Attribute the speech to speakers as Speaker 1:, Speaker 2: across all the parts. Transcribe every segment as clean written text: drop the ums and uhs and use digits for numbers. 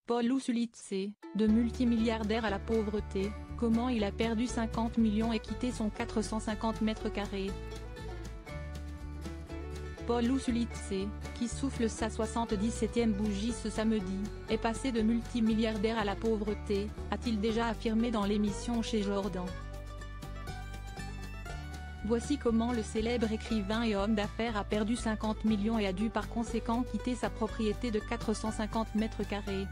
Speaker 1: Paul Osulice, de multimilliardaire à la pauvreté, comment il a perdu 50 millions et quitté son 450 mètres carrés. Paul Osulice, qui souffle sa 77e bougie ce samedi, est passé de multimilliardaire à la pauvreté, a-t-il déjà affirmé dans l'émission Chez Jordan. Voici comment le célèbre écrivain et homme d'affaires a perdu 50 millions et a dû par conséquent quitter sa propriété de 450 mètres carrés.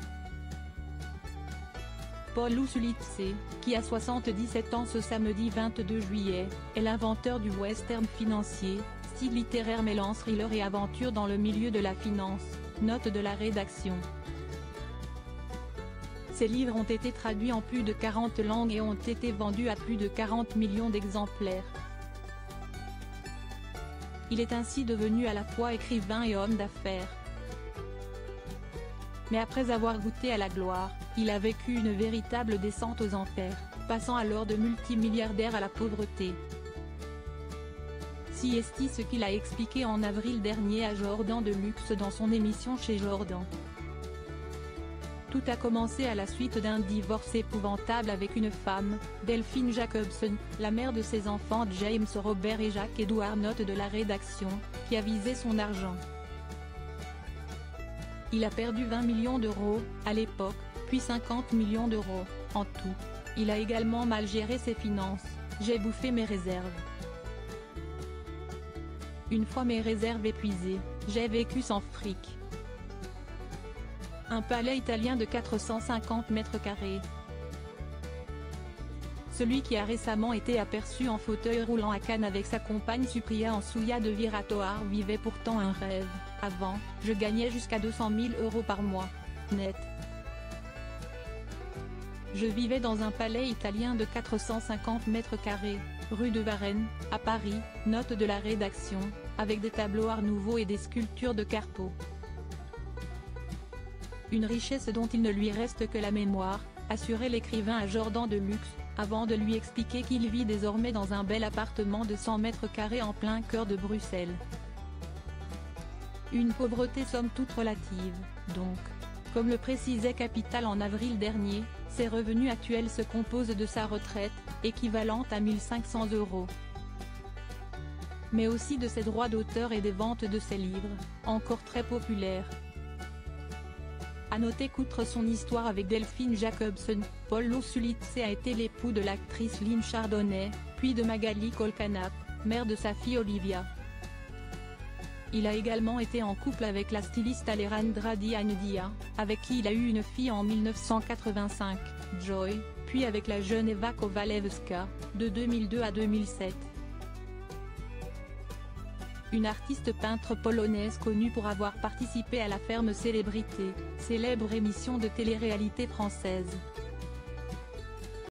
Speaker 1: Paul Osulice, qui a 77 ans ce samedi 22 juillet, est l'inventeur du western financier, style littéraire mêlant thriller et aventure dans le milieu de la finance, note de la rédaction. Ses livres ont été traduits en plus de 40 langues et ont été vendus à plus de 40 millions d'exemplaires. Il est ainsi devenu à la fois écrivain et homme d'affaires. Mais après avoir goûté à la gloire, il a vécu une véritable descente aux enfers, passant alors de multimilliardaire à la pauvreté. Si est ce qu'il a expliqué en avril dernier à Jordan Deluxe dans son émission Chez Jordan. Tout a commencé à la suite d'un divorce épouvantable avec une femme, Delphine Jacobson, la mère de ses enfants James Robert et Jacques Edouard, note de la rédaction, qui a visé son argent. Il a perdu 20 millions d'euros, à l'époque, puis 50 millions d'euros, en tout. Il a également mal géré ses finances, j'ai bouffé mes réserves. Une fois mes réserves épuisées, j'ai vécu sans fric. Un palais italien de 450 mètres carrés. Celui qui a récemment été aperçu en fauteuil roulant à Cannes avec sa compagne Supriya en Souya de Viratoar vivait pourtant un rêve. Avant, je gagnais jusqu'à 200 000 euros par mois, net. Je vivais dans un palais italien de 450 mètres carrés, rue de Varennes, à Paris, note de la rédaction, avec des tableaux art nouveau et des sculptures de Carpeaux. Une richesse dont il ne lui reste que la mémoire, assurait l'écrivain à Jordan Deluxe, avant de lui expliquer qu'il vit désormais dans un bel appartement de 100 mètres carrés en plein cœur de Bruxelles. Une pauvreté somme toute relative, donc. Comme le précisait Capital en avril dernier, ses revenus actuels se composent de sa retraite, équivalente à 1 500 €. Mais aussi de ses droits d'auteur et des ventes de ses livres, encore très populaires. À noter qu'outre son histoire avec Delphine Jacobson, Paul Osulice a été l'époux de l'actrice Lynn Chardonnay, puis de Magali Kolkanap, mère de sa fille Olivia. Il a également été en couple avec la styliste Alejandra Diandia, avec qui il a eu une fille en 1985, Joy, puis avec la jeune Eva Kowalewska, de 2002 à 2007. Une artiste peintre polonaise connue pour avoir participé à La Ferme Célébrité, célèbre émission de télé-réalité française.